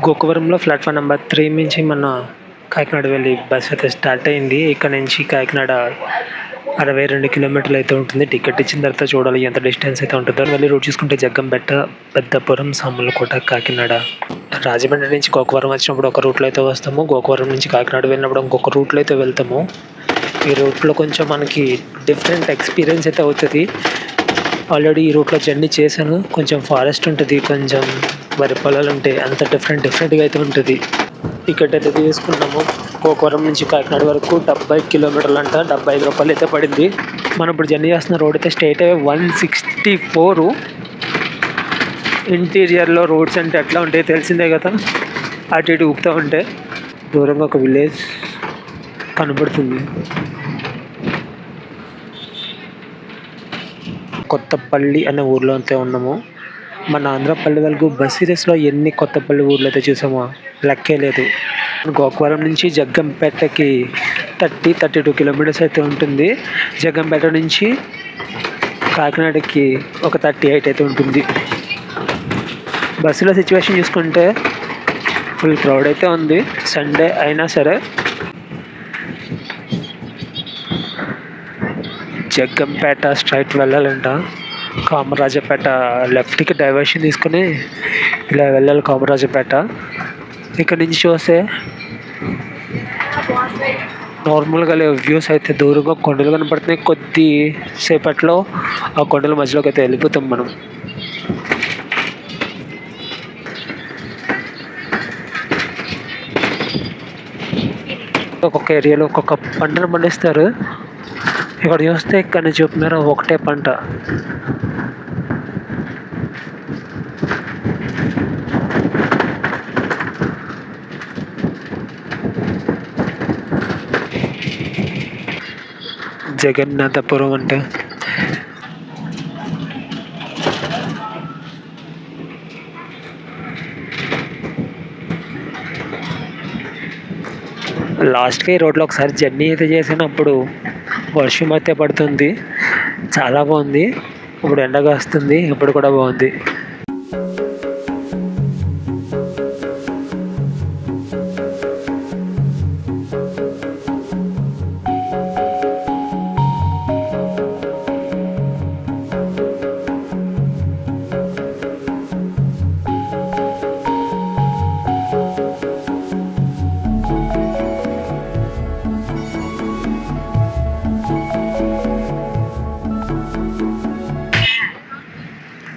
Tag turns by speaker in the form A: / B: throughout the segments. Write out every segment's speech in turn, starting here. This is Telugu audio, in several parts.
A: గోకవరంలో ప్లాట్ఫామ్ నెంబర్ 3 నుంచి మన కాకినాడ వెళ్ళి బస్ అయితే స్టార్ట్ అయింది. ఇక్కడ నుంచి కాకినాడ 62 కిలోమీటర్లు అయితే ఉంటుంది. టికెట్ ఇచ్చిన తర్వాత చూడాలి ఎంత డిస్టెన్స్ అయితే ఉంటుందో. వెళ్ళి రూట్ చూసుకుంటే జగ్గంపేట, పెద్దపురం, సామర్లకోట, కాకినాడ. రాజమండ్రి నుంచి గోకవరం వచ్చినప్పుడు ఒక రూట్లో అయితే వస్తాము. గోకవరం నుంచి కాకినాడ వెళ్ళినప్పుడు ఇంకొక రూట్లో అయితే వెళ్తాము. ఈ రూట్లో కొంచెం మనకి డిఫరెంట్ ఎక్స్పీరియన్స్ అయితే అవుతుంది. ఆల్రెడీ ఈ రూట్లో జర్నీ చేశాను. కొంచెం ఫారెస్ట్ ఉంటుంది, కొంచెం వరి పొలాలు ఉంటాయి. అంత డిఫరెంట్గా అయితే ఉంటుంది. టికెట్ అయితే తీసుకున్నాము. గోకవరం నుంచి కాకినాడ వరకు 70 కిలోమీటర్లు అంట. 75 రూపాయలు అయితే పడింది. మనం ఇప్పుడు జర్నీ చేస్తున్న రోడ్ అయితే స్టేట్ హైవే 164. ఇంటీరియర్లో రోడ్స్ అంటే ఎట్లా ఉంటాయో తెలిసిందే కదా. అటు ఇటు ఊపుతూ ఉంటే దూరంగా ఒక విలేజ్ కనబడుతుంది. కొత్తపల్లి అనే ఊర్లో అయితే ఉన్నాము. మన ఆంధ్రపల్లి వరకు బస్ సిరీస్లో ఎన్ని కొత్తపల్లి ఊర్లు అయితే చూసామో లెక్కే లేదు. గోకవరం నుంచి జగ్గంపేటకి 32 కిలోమీటర్స్ అయితే ఉంటుంది. జగ్గంపేట నుంచి కాకినాడకి ఒక 38 అయితే ఉంటుంది. బస్సులో సిచ్యువేషన్ చూసుకుంటే ఫుల్ క్రౌడ్ అయితే ఉంది. సండే అయినా సరే. జగ్గంపేట స్ట్రైట్ వెళ్ళాలంట. కామరాజపేట లెఫ్ట్కి డైవర్షన్ తీసుకుని ఇలా వెళ్ళాలి కామరాజపేట. ఇక్కడ నుంచి చూస్తే నార్మల్గా వ్యూస్ అయితే దూరంగా కొండలు కనపడుతున్నాయి. కొద్ది సేపట్లో ఆ కొండల మధ్యలోకి అయితే వెళ్ళిపోతాం మనం. ఒక్కొక్క ఏరియాలో ఒక్కొక్క పంటను పండిస్తారు. ఇక్కడ చూస్తే ఇక్కడ నుంచి చూపుతున్నారు ఒకటే పంట. జగన్నాథపురం అంటే లాస్ట్గా ఈ రోడ్లో ఒకసారి జర్నీ అయితే చేసినప్పుడు వర్షం అయితే పడుతుంది. చాలా బాగుంది. ఇప్పుడు ఎండగా వస్తుంది. ఇప్పుడు కూడా బాగుంది.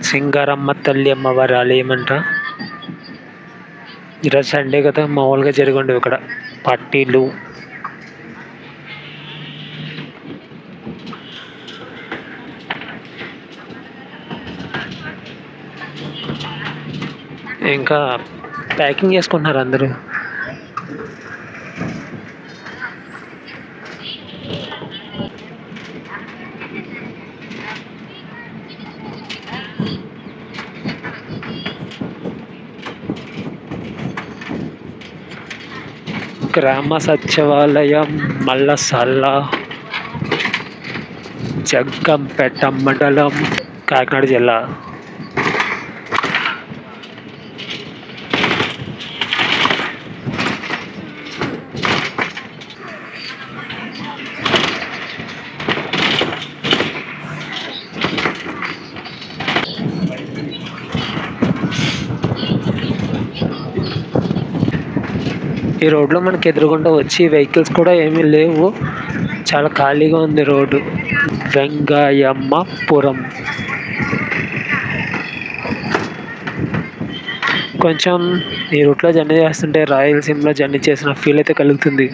A: సింగారమ్మ తల్లి అమ్మవారి ఆలయం అంట. ఈరోజు సండే కదా, మామూలుగా జరిగి ఇక్కడ పార్టీలు. ఇంకా ప్యాకింగ్ చేసుకుంటున్నారు అందరూ. గ్రామ సచివాలయం మల్లసల్ల, జగ్గంపేట మండలం, కాకినాడ జిల్లా. ఈ రోడ్లో మనకి ఎదురుగుండా వచ్చి వెహికల్స్ కూడా ఏమీ లేవు. చాలా ఖాళీగా ఉంది రోడ్డు. వెంగాయమ్మపురం. కొంచెం ఈ రూట్లో జర్నీ చేస్తుంటే రాయలసీమలో జర్నీ చేసిన ఫీల్ అయితే కలుగుతుంది.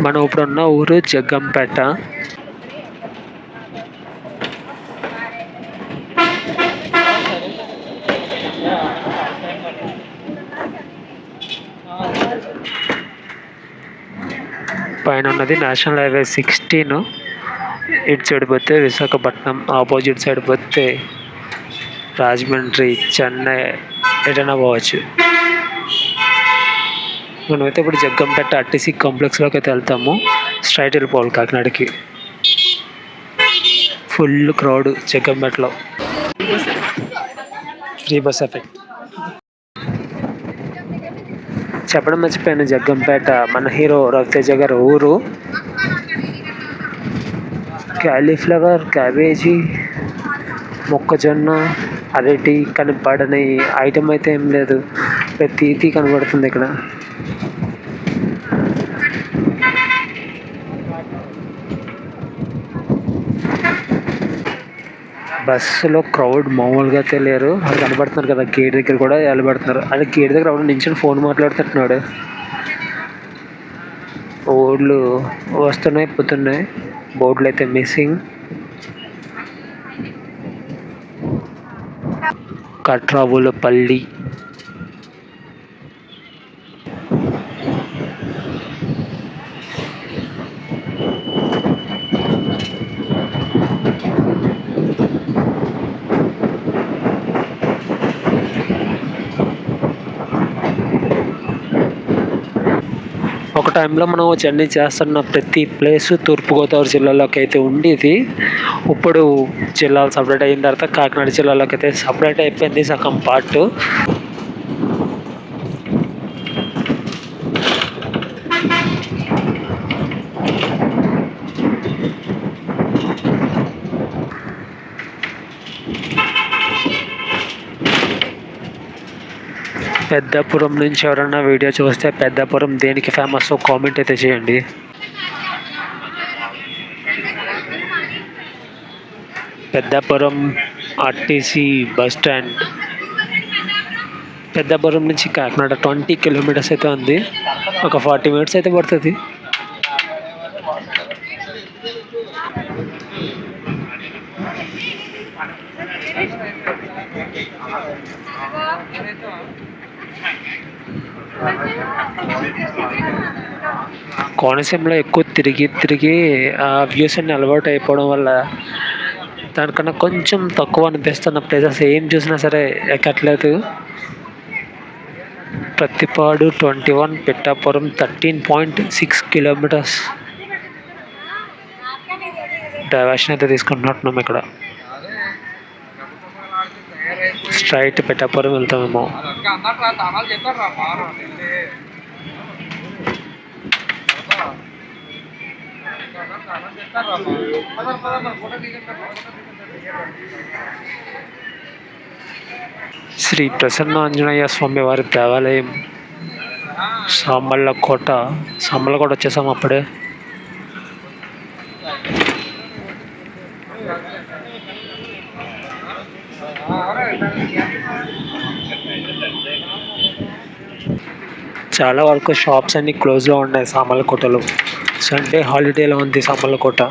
A: మనం ఇప్పుడున్న ఊరు జగ్గంపేట. పైన ఉన్నది నేషనల్ హైవే 16. ఇటు సైడ్ పోతే విశాఖపట్నం, ఆపోజిట్ సైడ్ పోతే రాజమండ్రి, చెన్నై ఎటైనా పోవచ్చు. మనమైతే ఇప్పుడు జగ్గంపేట ఆర్టీసీ కాంప్లెక్స్లోకి అయితే వెళ్తాము. స్ట్రైట్ వెళ్ళిపోవాలి కాకినాడకి. ఫుల్ క్రౌడ్ జగ్గంపేటలో. ఫ్రీ బస్ ఎఫెక్ట్ చెప్పడం మర్చిపోయాను. జగ్గంపేట మన హీరో రవితేజ గారు ఊరు. క్యాలీఫ్లవర్, క్యాబేజీ, మొక్కజొన్న, అరటి కనపడని ఐటమ్ అయితే ఏం లేదు. ప్రతిదీ కనబడుతుంది ఇక్కడ. బస్సులో క్రౌడ్ మామూలుగా అయితే లేరు. అది కనబడుతున్నారు కదా, గేట్ దగ్గర కూడా వెళ్ళబడుతున్నారు. అది గేట్ దగ్గర ఎవరు నించుని ఫోన్ మాట్లాడుతున్నాడు. ఓడ్లు వస్తున్నాయి పోతున్నాయి. బోర్డులు అయితే మిస్సింగ్. కట్రావులపల్లి. ఒక టైంలో మనం జర్నీ చేస్తున్న ప్రతి ప్లేసు తూర్పుగోదావరి జిల్లాలోకి అయితే ఉండేది. ఇప్పుడు జిల్లాలు సపరేట్ అయిన తర్వాత కాకినాడ జిల్లాలోకి అయితే సపరేట్ అయిపోయింది సగం పార్ట్. పెద్దాపురం నుంచి ఎవరన్నా వీడియో చూస్తే పెద్దాపురం దేనికి ఫేమస్ కామెంట్ అయితే చేయండి. Peddapuram RTC bus stand. Peddapuram నుంచి కాకినాడ 20 కిలోమీటర్స్ అయితే ఉంది. ఒక 40 మినిట్స్ అయితే పడుతుంది. కోనసీమలో ఎక్కువ తిరిగి ఆ వ్యూస్ అన్ని అలవాటు అయిపోవడం వల్ల దానికన్నా కొంచెం తక్కువ అనిపిస్తున్న ప్లేసెస్ ఏం చూసినా సరే ఎక్కట్లేదు. ప్రతిపాడు 21, పిఠాపురం 13.6 కిలోమీటర్స్ డైవర్షన్ అయితే తీసుకుంటున్నాం. ఇక్కడ స్ట్రైట్ పిఠాపురం వెళ్తామేమో. శ్రీ ప్రసన్న ఆంజనేయ స్వామి వారి దేవాలయం సామర్లకోట వచ్చేసాము అప్పుడే. చాలా వరకు షాప్స్ అన్నీ క్లోజ్లో ఉన్నాయి సామర్లకోటలో. సండే హాలిడేలో ఉంది సామర్లకోట.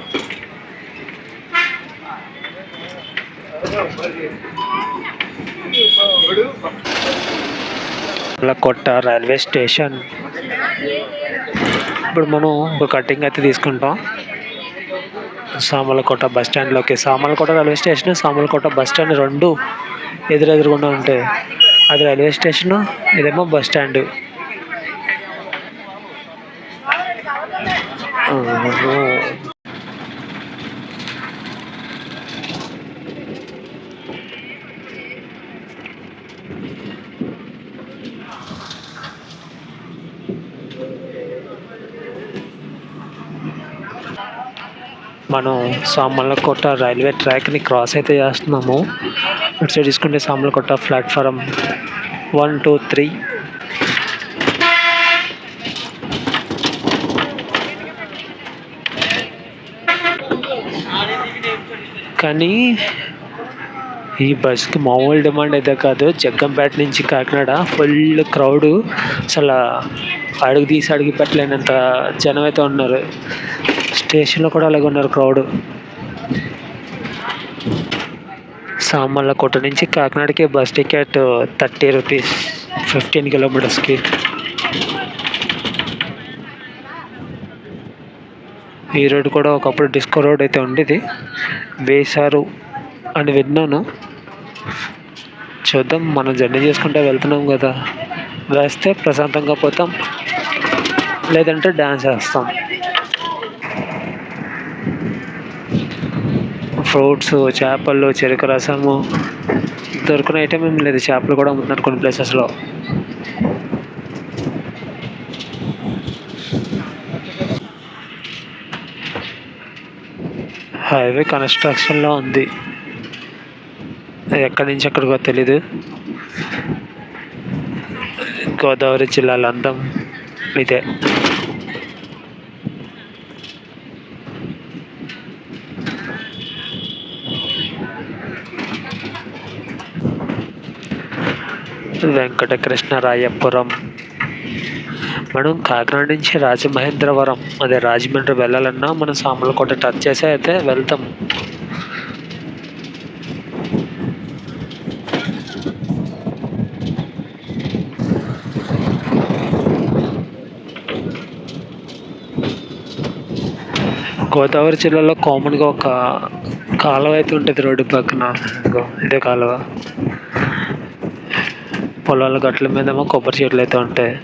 A: Samarlakota railway station. ఇప్పుడు మనం ఒక కటింగ్ అయితే తీసుకుంటాం సామర్లకోట బస్ స్టాండ్లోకి. Samarlakota railway station, Samarlakota bus stand రెండు ఎదురెదురుగుండా ఉంటాయి. అది రైల్వే స్టేషను, ఇదేమో బస్ స్టాండ్. మనం సామర్లకోట రైల్వే ట్రాక్ని క్రాస్ అయితే చేస్తున్నాము. ఇటు సైడ్ తీసుకుంటే సామర్లకోట ప్లాట్ఫారం 1, 2, 3. కానీ ఈ బస్కి మామూలు డిమాండ్ అయితే కాదు. జగ్గంపేట నుంచి కాకినాడ ఫుల్ క్రౌడు. అసలు అడుగు తీసి అడుగు పెట్టలేనంత జనం అయితే ఉన్నారు. స్టేషన్లో కూడా అలాగే ఉన్నారు క్రౌడ్. సామర్లకోట నుంచి కాకినాడకి బస్ టికెట్ 30 రూపీస్ 15 కిలోమీటర్స్కి. ఈ రోడ్ కూడా ఒకప్పుడు డిస్కో రోడ్ అయితే ఉండేది, వేశారు అని విన్నాను. చూద్దాం, మనం జర్నీ చేసుకుంటూ వెళ్తున్నాం కదా, వేస్తే ప్రశాంతంగా పోతాం, లేదంటే డ్యాన్స్ వేస్తాం. ఫ్రూట్స్, చేపలు, చెరుకు రసము దొరకని ఐటమ్ ఏం లేదు. చేపలు కూడా అమ్ముతున్నారు కొన్ని ప్లేసెస్లో. హైవే కన్స్ట్రక్షన్లో ఉంది, ఎక్కడి నుంచి ఎక్కడికో తెలీదు. గోదావరి జిల్లాల అందం ఇదే. వెంకటకృష్ణరాయపురం. మనం కాకినాడ నుంచి రాజమహేంద్రవరం అదే రాజమండ్రి వెళ్ళాలన్నా మనం సామర్లకోట టచ్ చేసి అయితే వెళ్తాం. గోదావరి జిల్లాలో కామన్గా ఒక కాలువ అయితే ఉంటుంది రోడ్డు పక్కన. ఇదే కాలువ. పొలాల గట్ల మీదేమో కొబ్బరి చెట్లు అయితే ఉంటాయి.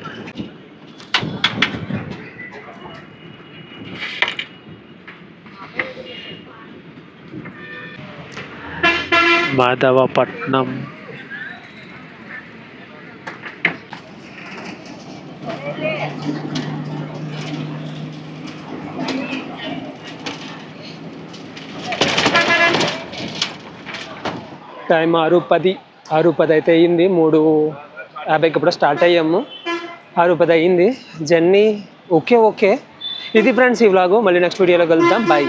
A: మాధవపట్నం. టైం 6:10 అయితే అయ్యింది. 3:50కి ఇప్పుడు స్టార్ట్ అయ్యాము. 6:10 అయ్యింది. Journey okay. ఇది ఫ్రెండ్స్ ఈ వ్లాగు. మళ్ళీ నెక్స్ట్ వీడియోలో కలుద్దాం. బాయ్.